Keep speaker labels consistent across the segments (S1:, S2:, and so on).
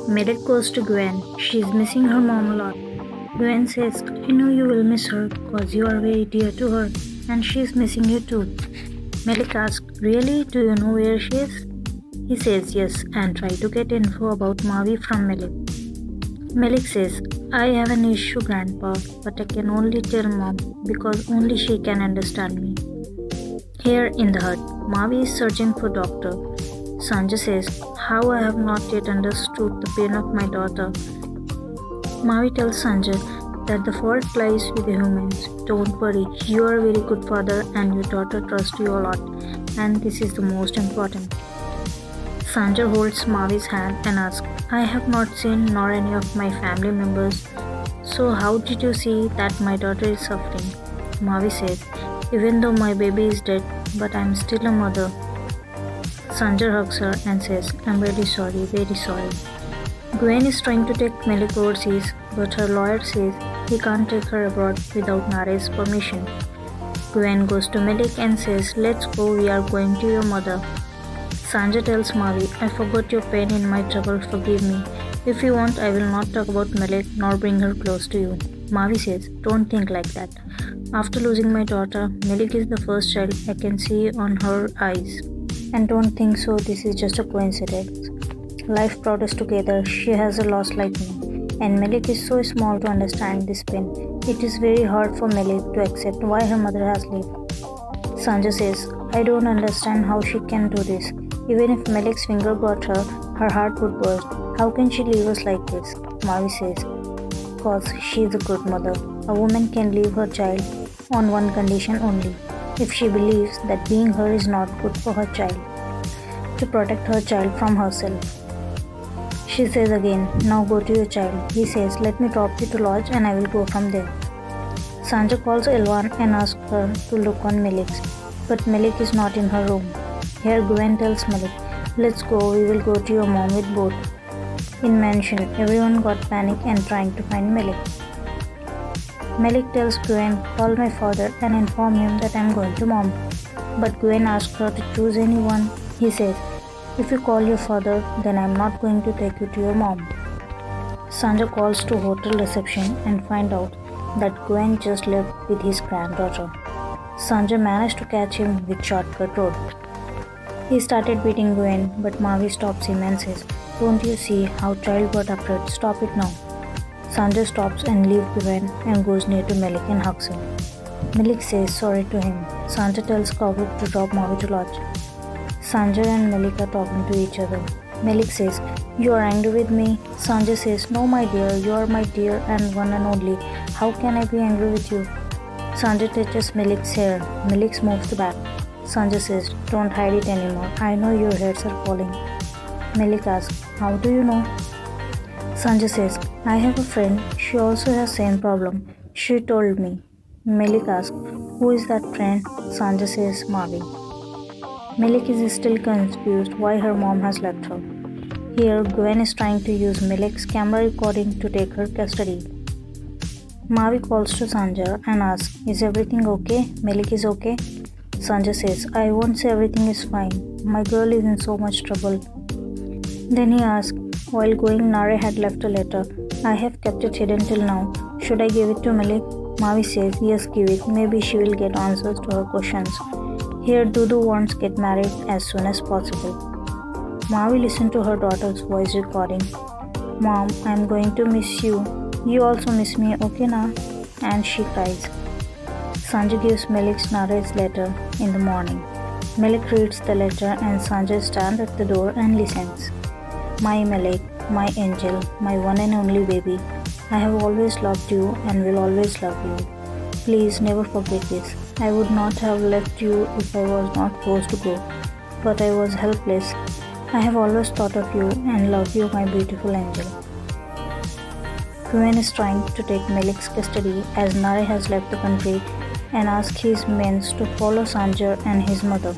S1: Merit goes to Gwen. She's missing her mom a lot. Gwen says, I know you will miss her because you are very dear to her and she's missing you too. Melik asks, really? Do you know where she is? He says yes and try to get info about Mavi from Melik. Melik says, I have an issue, Grandpa, but I can only tell Mom because only she can understand me. Here in the hut, Mavi is searching for doctor. Sanjay says, how I have not yet understood the pain of my daughter. Mavi tells Sanjay that the fault lies with the humans. Don't worry, you are a very good father and your daughter trusts you a lot, and this is the most important. Sanjay holds Mavi's hand and asks, I have not seen nor any of my family members, so how did you see that my daughter is suffering? Mavi says, even though my baby is dead, but I am still a mother. Sanjay hugs her and says, I'm very sorry. Gwen is trying to take Melik overseas, but her lawyer says he can't take her abroad without Nare's permission. Gwen goes to Melik and says, let's go, we are going to your mother. Sanjay tells Mavi, I forgot your pain in my trouble, forgive me. If you want, I will not talk about Melik nor bring her close to you. Mavi says, don't think like that. After losing my daughter, Melik is the first child I can see on her eyes. And don't think so, this is just a coincidence. Life brought us together, she has a loss like me. And Melik is so small to understand this pain. It is very hard for Melik to accept why her mother has left. Sanjay says, I don't understand how she can do this. Even if Melik's finger got her, her heart would burst. How can she leave us like this? Mavi says, because she is a good mother. A woman can leave her child on one condition only, if she believes that being her is not good for her child, to protect her child from herself. She says again, now go to your child. He says, let me drop you to lodge and I will go from there. Sanjay calls Elwan and asks her to look on Melik, but Melik is not in her room. Here Gwen tells Melik, let's go, we will go to your mom with boat. In mansion, everyone got panic and trying to find Melik. Melik tells Gwen, call my father and inform him that I am going to mom. But Gwen asks her to choose anyone. He says, if you call your father, then I am not going to take you to your mom. Sanjay calls to hotel reception and find out that Gwen just left with his granddaughter. Sanjay managed to catch him with shortcut road. He started beating Gwen, but Mavi stops him and says, don't you see how child got afraid? Stop it now. Sanjay stops and leaves Gwen and goes near to Melik and hugs him. Melik says sorry to him. Sanjay tells Kavuk to drop Mavi to lodge. Sanjay and Melik are talking to each other. Melik says, you are angry with me? Sanjay says, no my dear, you are my dear and one and only. How can I be angry with you? Sanjay touches Melik's hair. Melik moves back. Sanjay says, don't hide it anymore. I know your hairs are falling. Melik asks, how do you know? Sanjay says, I have a friend. She also has same problem. She told me. Melik asks, who is that friend? Sanjay says, Mavi. Melik is still confused why her mom has left her. Here, Gwen is trying to use Melik's camera recording to take her custody. Mavi calls to Sanjay and asks, is everything okay? Melik is okay? Sanjay says, I won't say everything is fine. My girl is in so much trouble. Then he asks, while going, Nare had left a letter. I have kept it hidden till now. Should I give it to Melik? Mavi says, yes, give it. Maybe she will get answers to her questions. Here, Dudu wants to get married as soon as possible. Mavi listens to her daughter's voice recording. Mom, I am going to miss you. You also miss me, okay na? And she cries. Sanjay gives Melik Nare's letter in the morning. Melik reads the letter and Sanjay stands at the door and listens. My Melik, my angel, my one and only baby, I have always loved you and will always love you. Please never forget this. I would not have left you if I was not forced to go, but I was helpless. I have always thought of you and love you, my beautiful angel. Gwen is trying to take Melik's custody as Nare has left the country and asks his men to follow Sanjay and his mother.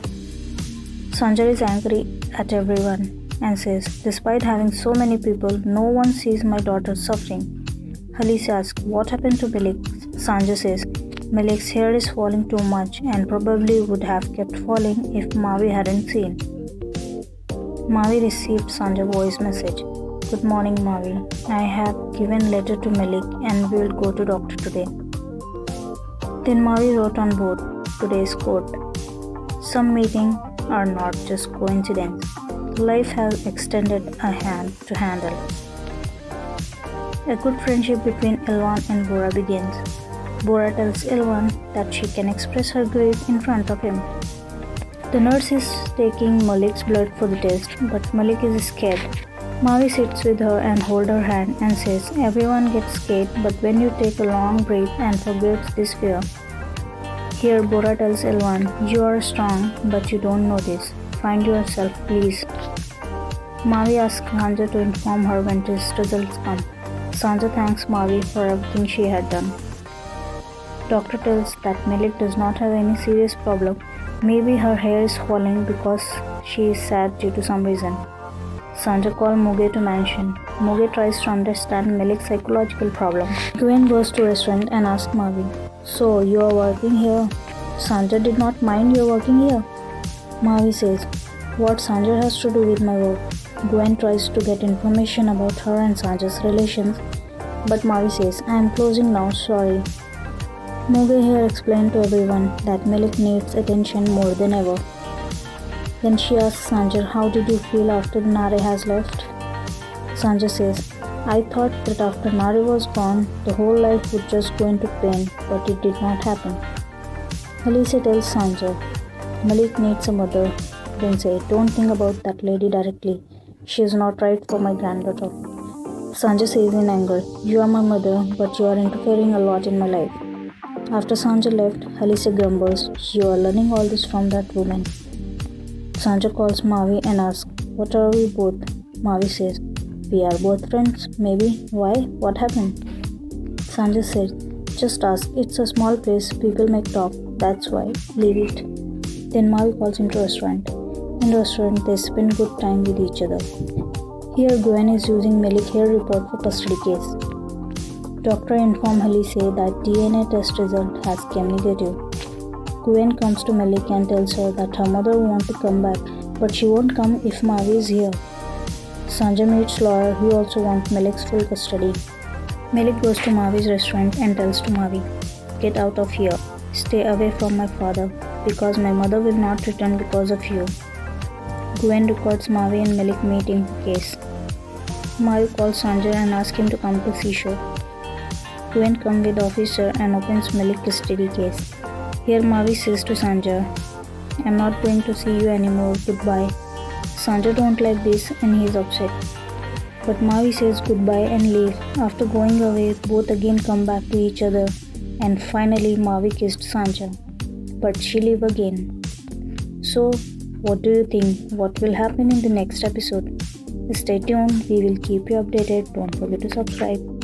S1: Sanjay is angry at everyone and says, despite having so many people, no one sees my daughter suffering. Halise asks, what happened to Melik? Sanjay says, Melik's hair is falling too much and probably would have kept falling if Mavi hadn't seen. Mavi received Sanjay's voice message. Good morning, Mavi. I have given letter to Malik and we will go to doctor today. Then Mavi wrote on board today's quote. Some meetings are not just coincidence. Life has extended a hand to handle. A good friendship between Elvan and Bora begins. Bora tells Elvan that she can express her grief in front of him. The nurse is taking Malik's blood for the test, but Malik is scared. Mavi sits with her and holds her hand and says, everyone gets scared, but when you take a long breath and forget this fear. Here Bora tells Elvan, you are strong, but you don't know this. Find yourself, please. Mavi asks Sanja to inform her when test results come. Sanja thanks Mavi for everything she had done. Doctor tells that Malik does not have any serious problem. Maybe her hair is falling because she is sad due to some reason. Sanja calls Muge to mansion. Muge tries to understand Malik's psychological problem. Gwen goes to restaurant and asks Mavi, so you are working here? Sanja did not mind you working here. Mavi says, what Sanja has to do with my work? Gwen tries to get information about her and Sanja's relations, but Mavi says, I am closing now, sorry. Muge here explained to everyone that Malik needs attention more than ever. Then she asks Sanja, how did you feel after Nare has left? Sanja says, I thought that after Nare was gone, the whole life would just go into pain, but it did not happen. Alicia tells Sanja, Malik needs a mother. Then say, don't think about that lady directly. She is not right for my granddaughter. Sanja says in anger, you are my mother, but you are interfering a lot in my life. After Sanja left, Alicia grumbles, you are learning all this from that woman. Sanja calls Mavi and asks, what are we both? Mavi says, we are both friends, maybe. Why? What happened? Sanja says, just ask, it's a small place, people make talk, that's why, leave it. Then Mavi calls him to restaurant. In restaurant, they spend good time with each other. Here Gwen is using Malik hair report for custody case. Doctor informs Alice that DNA test result has came negative. Gwen comes to Malik and tells her that her mother wants to come back, but she won't come if Mavi is here. Sanja meets lawyer who also wants Malik's full custody. Malik goes to Mavi's restaurant and tells to Mavi, get out of here. Stay away from my father, because my mother will not return because of you. Gwen records Mavi and Malik meeting case. Mavi calls Sanja and asks him to come to seashore. Gwen comes with the officer and opens Malik's custody case. Here Mavi says to Sanja, I am not going to see you anymore, goodbye. Sanja don't like this and he is upset. But Mavi says goodbye and leave. After going away, both again come back to each other and finally Mavi kissed Sanja. But she leave again. So, what do you think? What will happen in the next episode? Stay tuned, we will keep you updated. Don't forget to subscribe.